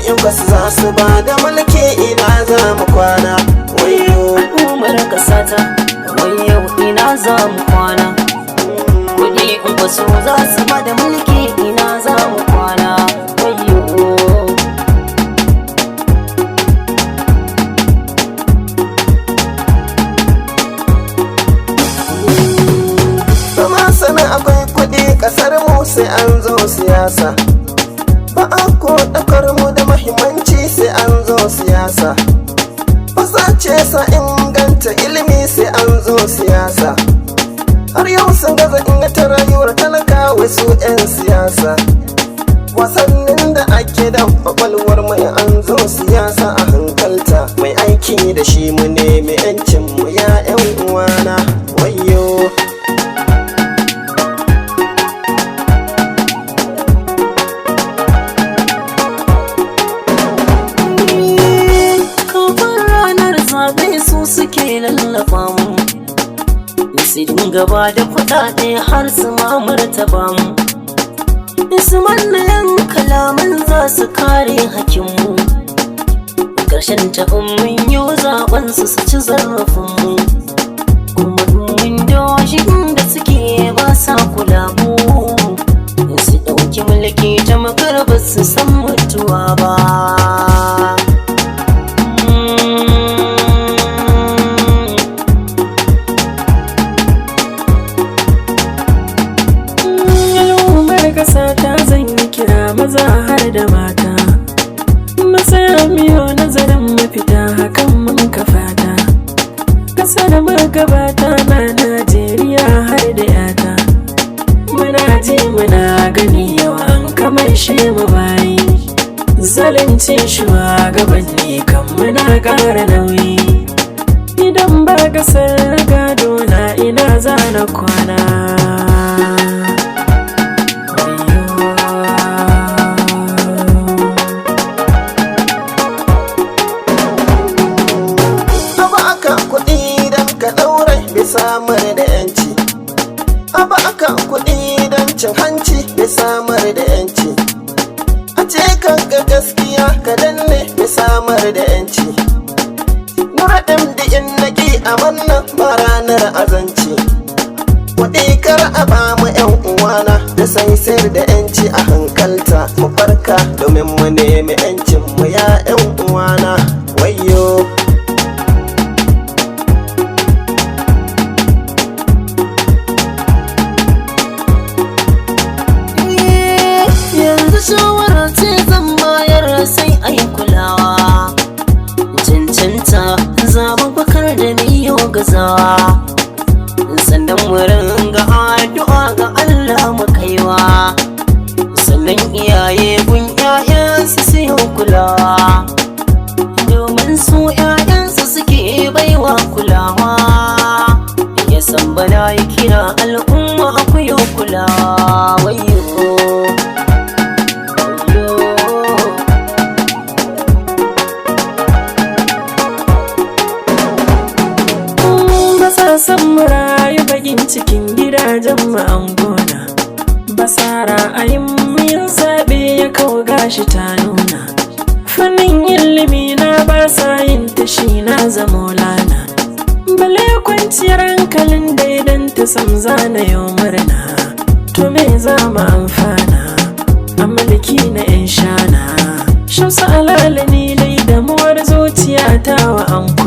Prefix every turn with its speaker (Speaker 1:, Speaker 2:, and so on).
Speaker 1: in basu za su ba da mulki ina za mu kwana. Wayo
Speaker 2: al'ummar kasata wai yau ina za mu kwana. Kuɗi in basu za su ba da mulki ina za mu kwana. Wayo
Speaker 1: sana akwai kuɗi ƙasar mu sai an zo siyasa. Ba a ko ɗaukar mu da mahimmanci sai an zo siyasa. Fasace sa inganta ilimi sai an zo siyasa. Har yau sun gaza inganta rayuwar talakawa su 'yan siyasa. Wasannin da ake da kwakwalwar mai an zo siyasa a hankalta. Mai aiki da shi mu nemi 'yancin mu ya 'yan uwana. Wayo
Speaker 2: suke lallafa mu su dinga ba da kuɗaɗe har su martaba mu, su manna yan kalaman za su kare hakinmu. Ƙarshen taɓin mun yi zaɓen su ci zarafin mu, kuma mun doshi inda suke ba sa kula mu, su ɗauki mulki ta makarba su san mutuwa ba.
Speaker 3: Ƙasa ta zan yi kira maza har da mata, masaya miyo nazarin mafita hakan mun kafata. Ƙasa da magabata na Najeriya har da yata, muna ji muna gani yawan kamar shi mu bayi. Zalunci shugabanni kan muna ƙara nauyi, idan ba ƙasar gado na ina za na kwana.
Speaker 1: Samar da yanci, a baka kuɗi don cin hanci bai samar da yanci. A ce kan ga gaskiya ka danne bai samar da yanci. Nura MD in naki a wannan ba ranar azanci. Kuɗi kar a ba mu 'yan uwana da sai sayar da yanci a hankalta. Mu farka domin mu nemi 'yancin mu ya 'yan uwana. Wayo
Speaker 2: shawara ce zan bayar sai a yi kulawa, cancanta zaɓa bakar da niyo gazawa, sannan wurin ga addu'a ga Allah mu kaiwa, sannan iyaye gun 'ya'yansu su yi kulawa, domin su 'ya'yansu suke baiwa kulawa. Ya san bana yi kira al'umma akwai kulawa. Wayo
Speaker 3: san mu rayu bakin cikin gidajen mu an gona, basara ayin min zaɓe ya kawo gashi ta nuna. Fannin ilimi na ba sa yin tashi na zamo lana, bale kwanciyar hankalin daidan ta sam zana yau murna. To me za mu amfana a mulki na 'yan shana, Shamsu Alali ni dai damuwar zuciya ta wa amfana.